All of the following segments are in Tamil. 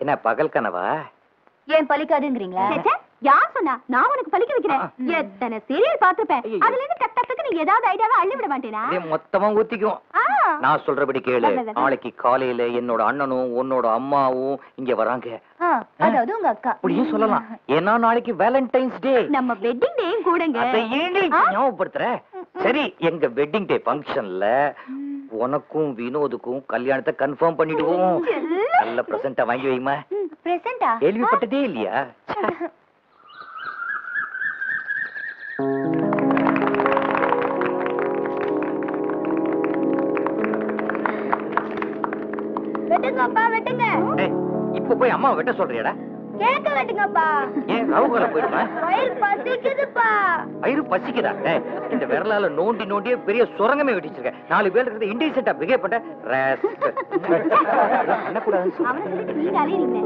என்ன பகல் கனவா? ஏன் பலிக்காதுங்கிறீங்களா? யார் சொன்னா? நான் உனக்கு பலிக்க வைக்கிறேன். எத்தனை சீரியல் பாத்துப்பேன். அதுல இருந்து டக் டக்கு நீ ஏதாவது ஐடியாவை அள்ளி விட மாட்டேனா? மொத்தமா ஊத்திக்கும். நான் சொல்றபடி கேளு. நாளைக்கு காலையில என்னோட அண்ணனும் உன்னோட அம்மாவும் இங்க வராங்க. அதாவது உங்க அக்கா. அப்படியும் சொல்லலாம். ஏன்னா நாளைக்கு வேலண்டைன்ஸ் டே. நம்ம வெட்டிங் டேயும் கூடங்க. அதை ஏன் ஞாபகப்படுத்துற? சரி, எங்க வெட்டிங் டே ஃபங்க்ஷன்ல உனக்கும் வினோதுக்கும் கல்யாணத்தை கன்ஃபார்ம் பண்ணிடுவோம். நல்ல பிரசன்ட்டா வாங்கி வைமா. பிரசன்ட்டா? கேள்விப்பட்டதே இல்லையா? வெட்டுங்கப்பா, வெட்டுங்க. இப்ப போய் அம்மா வெட்ட சொல்றியாடா? கேக்க வெட்டுங்கப்பா. ஏன் ராவுகால போயிடுமா? வயிறு பசிக்குதுப்பா. வயிறு பசிக்குதா? இந்த விரலால நோண்டி நோண்டியே பெரிய சுரங்கமே வெட்டிச்சிருக்க. 4 பேர் இருக்கிறது இன்டீசென்ட்டா பிஹேவ் பண்ண. என்ன கூடாதுன்னு அவனை சொல்லிட்டு நீங்க அலையறீங்க.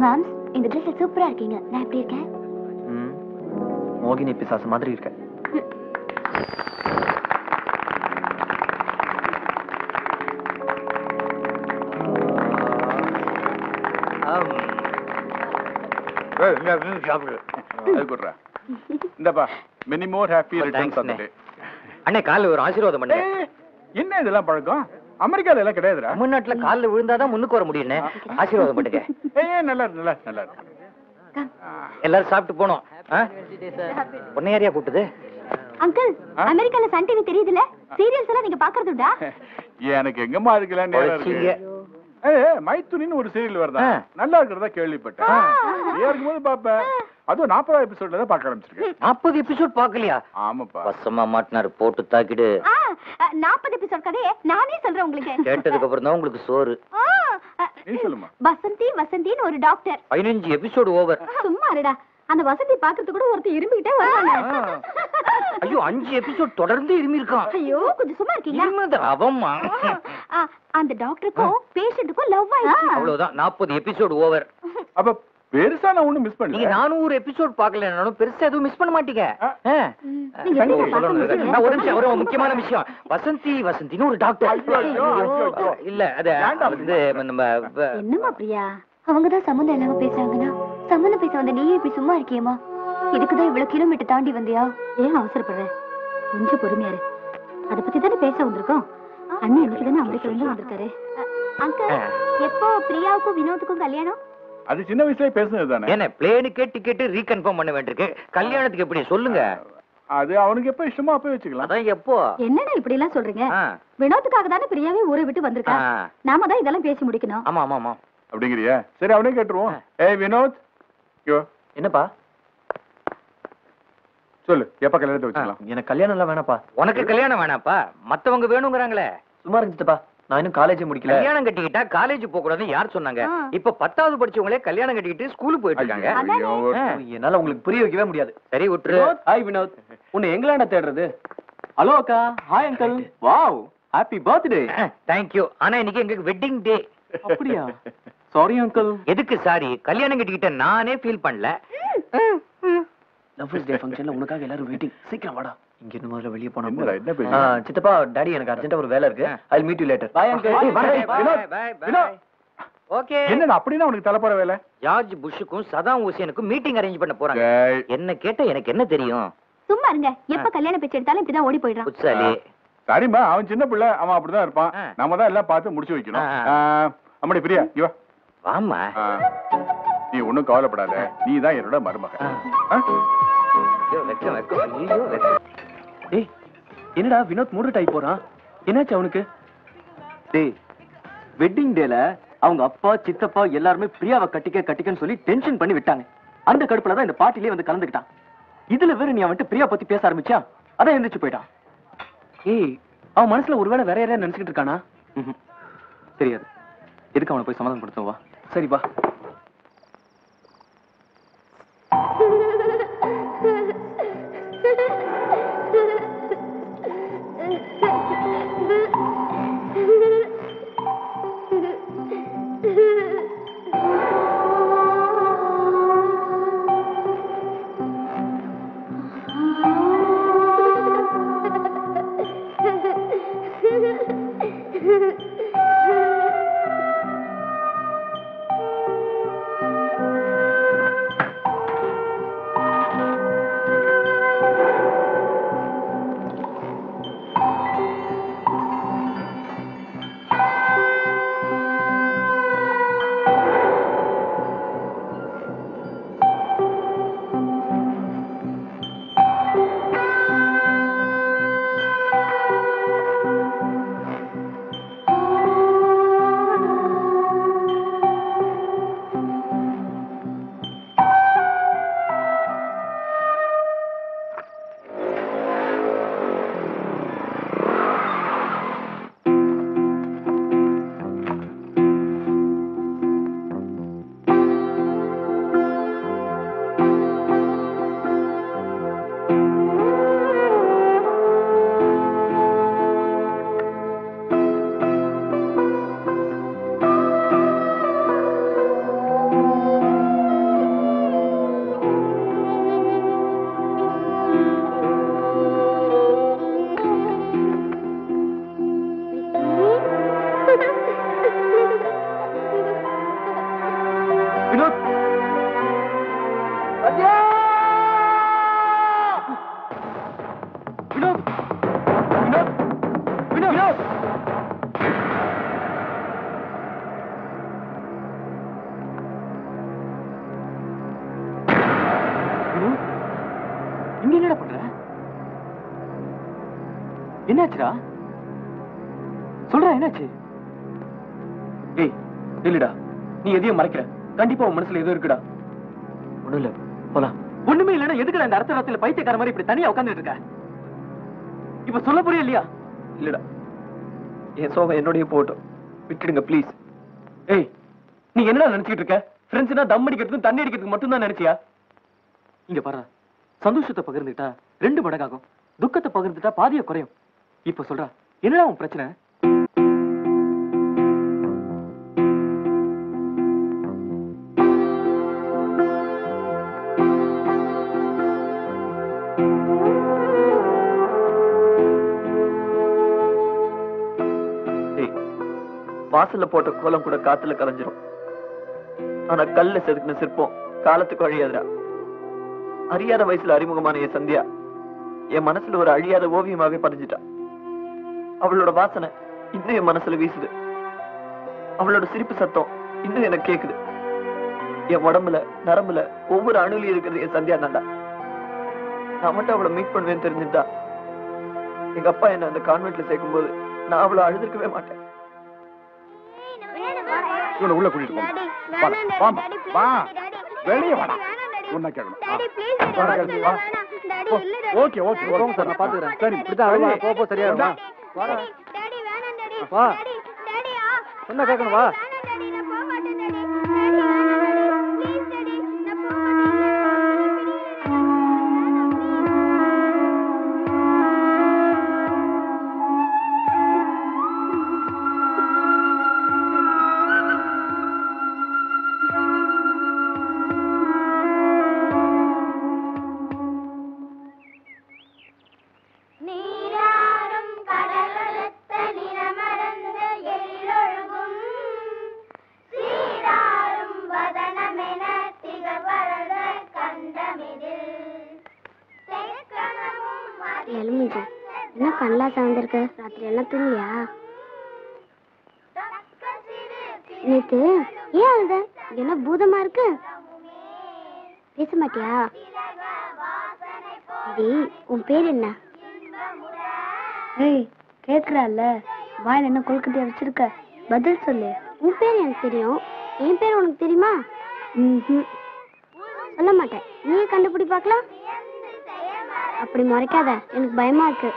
மாம்ஸ், இந்த ட்ரெஸ்ல சூப்பரா இருக்கீங்க. நான் எப்படி இருக்கேன்? மோகினி பிசாசு மாதிரி இருக்க. அண்ணே கால ஒரு ஆசீர்வாதம் பண்ணு. என்ன இதெல்லாம் பழக்கம்? அமெரிக்கால எல்லாம் கிடையாதுடா. தமிழ்நாட்டுல காலில் விழுந்தாதான் முன்னுக்கு வர முடியும். ஆசீர்வாதம் பண்ணுங்க. நல்லா நல்லா நல்லா இருக்கு. எல்லாரும் சாப்பிட்டு போனோம். பொண்ணு யாரையா கூப்பிட்டது? அங்கிள், அமெரிக்கால சன் டிவி தெரியுதுல? சீரியல்ஸ் எல்லாம் நீங்க பாக்குறதுடா? எனக்கு எங்கம்மா அதுக்குல நேரம் இருக்கு. மைத்துனின்னு ஒரு சீரியல் வருதா, நல்லா இருக்கிறதா கேள்விப்பட்டேன். இருக்கும்போது பாப்பேன். அதுவும் 40 எபிசோட்ல தான் பார்க்க ஆரம்பிச்சிருக்கேன். 40 எபிசோட் பாக்கலையா? ஆமாப்பா. வசமா மாட்டினாரு போட்டு தாக்கிடு. 40 எபிசோட் கதையே நானே சொல்றேன் உங்களுக்கு. கேட்டதுக்கு அப்புறம் தான் உங்களுக்கு சோறு. நீ சொல்லுமா. வசந்தி வசந்தின்னு ஒரு டாக்டர். 15 episode over. சும்மா இருடா. அந்த வசந்தி பாக்குறது கூட ஒருத்தர் இருமிட்டே வரானே. ஐயோ 5 எபிசோட் தொடர்ந்து இருமி இருக்கான். ஐயோ கொஞ்சம் சும்மா இருக்கீங்களா? இருமது அவம்மா. அந்த டாக்டருக்கும் பேஷண்ட்டுக்கும் லவ் ஆயிடுச்சு. அவ்வளவுதான் 40 எபிசோட் ஓவர். அப்ப பெருசா நான் ஒண்ணும் மிஸ் பண்ணல. நீங்க 400 எபிசோட் பார்க்கலனாலும் பெருசா எதுவும் மிஸ் பண்ண மாட்டீங்க. ஒரு நிமிஷம், ஒரு முக்கியமான விஷயம். வசந்தி வசந்தின்னு ஒரு டாக்டர். இல்ல அது நம்ம என்னமா பிரியா, அவங்கதான் சம்மந்தம் இல்லாம பேசுறாங்கன்னா சம்மந்தம் பேச வந்த நீயே இப்படி சும்மா இருக்கியமா? இதுக்குதான் இவ்வளவு கிலோமீட்டர் தாண்டி வந்தியா? ஏன் அவசரப்படுற? கொஞ்சம் பொறுமையாரு. அத பத்தி தானே பேச வந்திருக்கோம். அண்ணன் இன்னைக்கு தானே அமெரிக்கால இருந்து வந்திருக்காரு. அங்கிள், எப்போ பிரியாவுக்கும் வினோத்துக்கும் கல்யாணம்? அது சின்ன வயசுலயே பேசுனது தானே. என்ன பிளேனுக்கே டிக்கெட் ரீகன்ஃபார்ம் பண்ண வேண்டியிருக்கு. கல்யாணத்துக்கு எப்படி சொல்லுங்க? அது அவனுக்கு எப்ப இஷ்டமா அப்ப வச்சுக்கலாம். அதான் எப்போ? என்னடா இப்படி எல்லாம் சொல்றீங்க? வினோத்துக்காக தானே பிரியாவே ஊரை விட்டு வந்திருக்கா. நாம தான் இதெல்லாம் பேசி முடிக்கணும். ஆமா ஆமா ஆமா. அப்படிங்கறியா? சரி அவனே கேட்டுருவோம். ஏய் வினோத், என்னப்பா சொல்லு, எப்ப கல்யாணத்தை வச்சுக்கலாம்? எனக்கு கல்யாணம் எல்லாம் வேணாப்பா. உனக்கு கல்யாணம் வேணாப்பா, மத்தவங்க வேணுங்கறாங்களே. சும்மா இருந்துட்டப்பா, நான் இன்னும் காலேஜ் முடிக்கல. கல்யாணம் கட்டிக்கிட்டா காலேஜ் போக கூடாதுன்னு யார் சொன்னாங்க? இப்ப 10வது படிச்சவங்களே கல்யாணம் கட்டிக்கிட்டு ஸ்கூலுக்கு போயிட்டு இருக்காங்க. என்னால உங்களுக்கு புரிய வைக்கவே முடியாது. சரி விட்டுரு. ஹாய் வினோத், உன்னை எங்களாண்ட தேடுறது? ஹலோ அக்கா. Hi uncle. Wow, happy birthday. Thank you. ஆனா இன்னைக்கு எங்களுக்கு வெட்டிங் டே. அப்படியா? Sorry uncle. எதுக்கு சாரி? கல்யாணம் கட்டிக்கிட்ட நானே ஃபீல் பண்ணல. லவ்ஸ் டே ஃபங்க்ஷன்ல உனக்காக எல்லாரும் வெயிட்டிங். சீக்கிரம் வாடா. இங்க இருந்து முதல்ல வெளிய போனா. என்ன பேசு? சித்தப்பா, டாடி எனக்கு அர்ஜென்ட்டா ஒரு வேலை இருக்கு. I'll meet you later. Bye uncle. Vinod. Okay. என்ன அப்படினா உனக்கு தலப்பற வேலை? ஜார்ஜ் புஷ்க்கும் சதாம் ஹுசேனுக்கும் மீட்டிங் அரேஞ்ச் பண்ண போறாங்க. என்ன கேட்ட எனக்கு என்ன தெரியும்? சும்மா இருங்க. எப்ப கல்யாண பேச்சு எடுத்தாலும் இப்படிதான் ஓடி போயிடுறான். புச்சாலி. சரிமா, அவன் சின்ன பிள்ளை, அவன் அப்படிதான் இருப்பான். நாம தான் எல்லாம் பார்த்து முடிச்சு வைக்கணும். அம்மாடி பிரியா, இங்க வா. வாமா. நீ ஒண்ணும் கவலைப்படாத, நீ தான் என்னோட மருமக. ஏய், என்னடா வினோத் மூடு டைப் போறான்? என்னாச்சு அவனுக்கு? டேய், வெட்டிங் டேல அவங்க அப்பா சித்தப்பா எல்லாருமே பிரியாவை கட்டிக்கன்னு சொல்லி டென்ஷன் பண்ணி விட்டாங்க. அந்த கடுப்புல தான் இந்த பார்ட்டிலே வந்து கலந்துக்கிட்டான். இதுல வேற நீ அவன்கிட்ட பிரியா பத்தி பேச ஆரம்பிச்சா அதான் எந்திரிச்சு போயிட்டான். ஏய், அவன் மனசுல ஒருவேளை வேற யாரையா நினைச்சுக்கிட்டு இருக்கானா? தெரியாது. எதுக்கு அவனை போய் சமாதானப்படுத்துவா? சரிப்பா. என்னாச்சுடா? சொல்றா, என்னாச்சு? ஏய் இல்லடா, நீ எதையும் மறைக்கிற. கண்டிப்பா உன் மனசுல ஏதோ இருக்குடா. ஒண்ணும் இல்ல, போலாம். ஒண்ணுமே இல்லன்னா எதுக்குடா இந்த அர்த்த ராத்திரில பைத்தியக்கார மாதிரி இப்படி தனியா உட்கார்ந்துட்டு இருக்க? இப்ப சொல்ல புரியல இல்லையா? இல்லடா, என் சோகம் என்னோடய போட்டோம், விட்டுடுங்க ப்ளீஸ். ஏய், நீ என்னடா நினைச்சிட்டு இருக்க? ஃப்ரெண்ட்ஸ்னா தம் அடிக்கிறதுக்கு தண்ணி அடிக்கிறதுக்கு மட்டும் தான் நினைச்சியா? இங்க பாரு, சந்தோஷத்தை பகிர்ந்துட்டா 2 மடங்காகும், துக்கத்தை பகிர்ந்துட்டா பாதியா குறையும். இப்ப சொல்றா, என்னடா உன் பிரச்சனை? வாசல்ல போட்ட கோலம் கூட காத்துல கலைஞ்சிரும். ஆனா கல்ல செதுக்கின சிற்பம் காலத்துக்கு அழியாதுடா. அறியாத வயசுல அறிமுகமான என் சந்தியா என் மனசுல ஒரு அழியாத ஓவியமாவே பதிஞ்சிட்டா. அவளோட வாசனை இன்னும் என் மனசுல வீசுது. அவளோட சிரிப்பு சத்தம் இன்னும் எனக்கு கேக்குது. என் உடம்புல நரம்புல ஒவ்வொரு அணுலையும் இருக்கிறது என் சந்தியா தாண்டா. நான் மட்டும் அவளை மீட் பண்ணுவேன்னு தெரிஞ்சுட்டா எங்க அப்பா என்ன அந்த கான்வென்ட்ல சேர்க்கும் போது நான் அவளை அழுதுருக்கவே மாட்டேன். இவனை உள்ள கூட்டிட்டு போங்க. வா, வெளியே வாடா. உன்ன கேட்கணும். ஓகே ஓகே, வரோம் சார், நான் பாத்துக்கிறேன். சரி, இப்படிதான் போ சரியா இருக்கும். வாடா. வா. என்ன கேட்கணும்? வா. என்ன கண்ணா சார்ந்திருக்கு? ராத்திரி எல்லாம் தூங்கலையா? நேத்து ஏன் அழுத? என்ன பூதமா இருக்கு? பேச மாட்டியா? சரி, உன் பேர் என்ன? ஏய், கேக்குறால, வாயில என்ன கொழுக்கட்டையா வச்சிருக்க? பதில் சொல்லு. உன் பேர் எனக்கு தெரியும், என் பேர் உனக்கு தெரியுமா? சொல்ல மாட்டேன். நீ கண்டுபிடி பார்க்கலாம். அப்படி மறைக்காத, எனக்கு பயமா இருக்கு.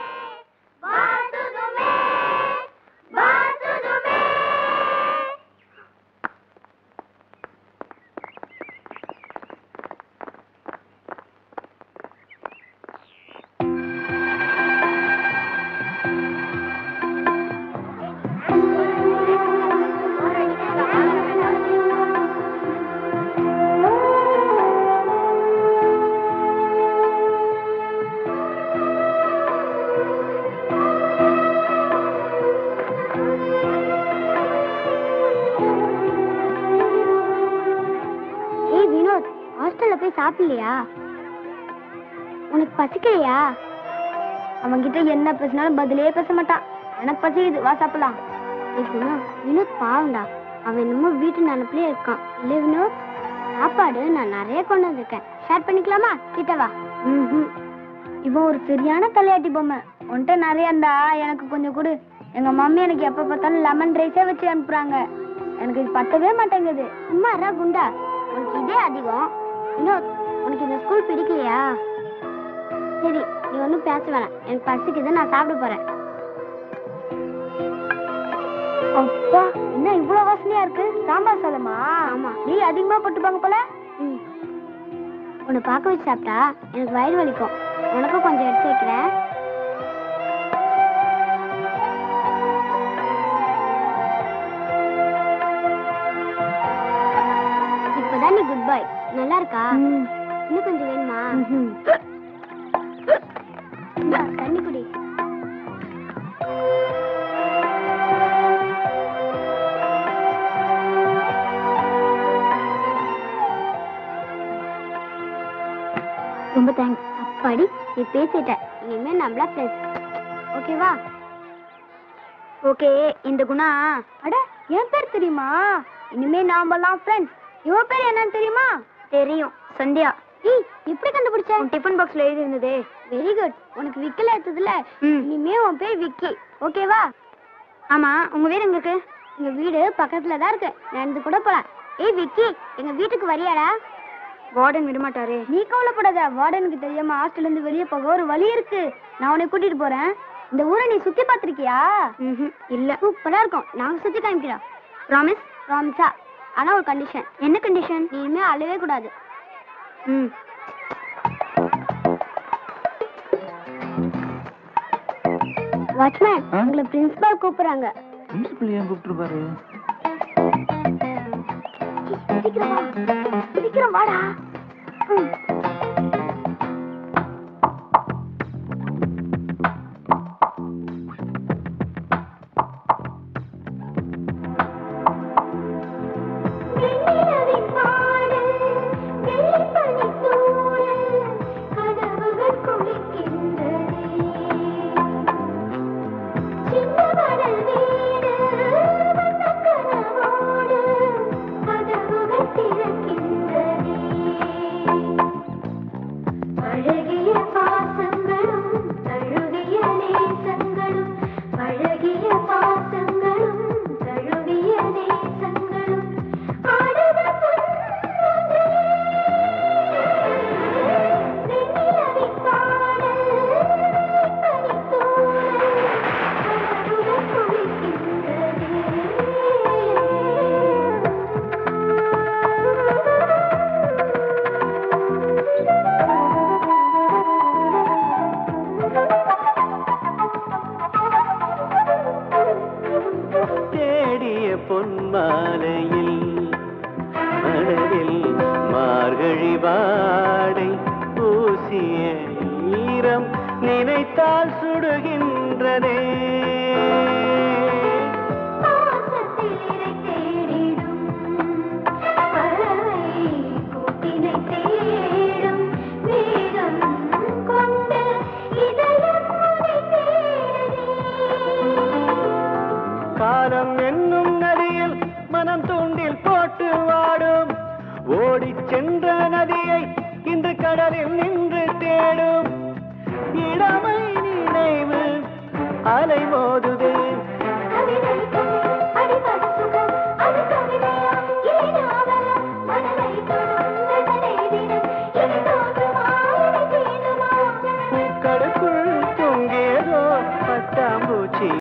சாப்பிடலையா? உனக்கு பசிக்கலையா? அவன்கிட்ட என்ன பேசினாலும் பதிலே பேச மாட்டான். எனக்கு பசிக்குது, வா சாப்பிடலாம். வினோத் பாவண்டா, அவன் என்னமோ வீட்டு நினைப்பிலே இருக்கான். இல்ல வினோத், சாப்பாடு நான் நிறைய கொண்டு வந்திருக்கேன், ஷேர் பண்ணிக்கலாமா? கிட்ட வா. இவன் ஒரு சரியான தலையாட்டி பொம்மை. உன்கிட்ட நிறைய இருந்தா எனக்கு கொஞ்சம் கொடு. எங்க மம்மி எனக்கு எப்ப பார்த்தாலும் லெமன் ரைஸே வச்சு அனுப்புறாங்க. எனக்கு இது பத்தவே மாட்டேங்குது. சும்மாரா குண்டா, உனக்கு இதே அதிகம். வினோத், உனக்கு இந்த ஸ்கூல் பிடிக்கலையா? சரி, நீ ஒன்னும் பேச வேணாம், எனக்கு பசிக்குது, நான் சாப்பிட போறேன். அப்பா, என்ன இவ்வளவு வாசனையா இருக்கு? சாம்பார் சாதமா? ஆமா. நீ அதிகமா போட்டுப்பாங்க போல. உன்னை பார்க்க வச்சு சாப்பிட்டா எனக்கு வயிறு வலிக்கும். உனக்கும் கொஞ்சம் எடுத்து வைக்கிறேன். இப்பதான் நீ குட் பாய். நல்லா இருக்கா? இன்னும் கொஞ்சம் வேணுமா? தண்ணி குடி. ரொம்ப தேங்க்ஸ். அப்பாடி, நீ பேசிட்ட. இனிமே நம்மளா ஃப்ரெண்ட்ஸ். ஓகேவா? ஓகே. இந்த குணா, அட என் பேர் தெரியுமா? இனிமே நாமெல்லாம் ஃப்ரெண்ட்ஸ். இவ பேர் என்னன்னு தெரியுமா? தெரியும், சந்தியா. ஏய் எப்படி கண்டுபிடிச்ச? டிஃபன் பாக்ஸ்ல எழுதி இருந்ததே. Very good. உனக்கு விக்கல எடுத்ததுல இனிமே உன் பேர் விக்கி. ஓகேவா? ஆமா, உங்க வீடு எங்க இருக்கு? எங்க வீடு பக்கத்துல தான் இருக்கு. நடந்து கூட போலாம். ஏய் விக்கி, எங்க வீட்டுக்கு வரியாடா? வார்டன் விட மாட்டாரே. நீ கவலைப்படாத. வார்டனுக்கு தெரியாம ஹாஸ்டல்ல இருந்து வெளியே போக ஒரு வழி இருக்கு. நான் உன்னை கூட்டிட்டு போறேன். இந்த ஊரை நீ சுத்தி பாத்திருக்கியா? இல்ல. சூப்பரா இருக்கும். நாங்க சுத்தி காமிக்கிறோம். ப்ராமிஸ்? ப்ராமிஸா? ஆனா ஒரு கண்டிஷன். என்ன கண்டிஷன்? நீ இனிமே அழவே கூடாது. வாட்ச்மேன், உங்களை பிரின்சிபால் கூப்பிடுறாங்க. பிரின்சிபல் ஏன் கூப்பிட்டுருப்பாரு? சீக்கிரம் வாடா. நினைத்தால் சுடுகின்றதே. காலம் என்னும் நதியில் மனம் தூண்டில் போட்டு வாடும். ஓடிச் சென்ற நதியை இன்று கடலில் நின்று தேடும். இளமை நினைவு அலை மோதுதே.